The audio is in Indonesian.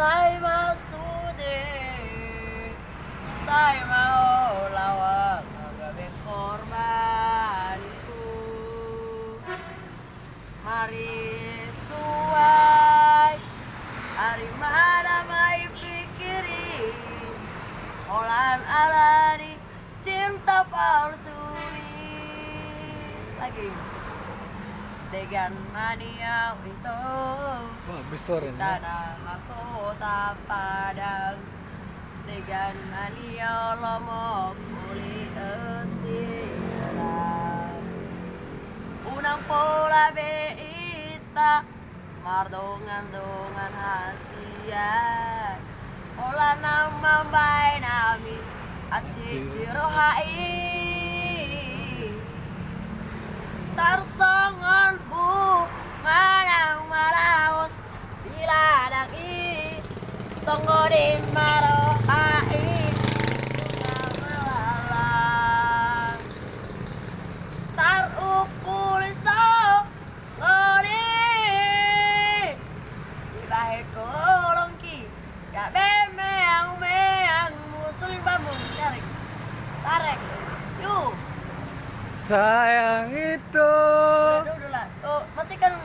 Saya masude, saya mau lawan agabe korbanku. Mari suai, hari mana mai fikiri, olan alani cinta palsu lagi. Dengan mania itu Bagus suaranya. tanah mahkota Padang, dengan mania lomok uli esirang unang pola beita mardongan hasia ola nama bay nami acik dirohai tarsongon bu manang malaos di ladang i songgodin marohai ngalalang tar upul so ngoni di bahe kolongki gak meang musul bambu cari tarik yuk Sayang itu. udah lah oh matikan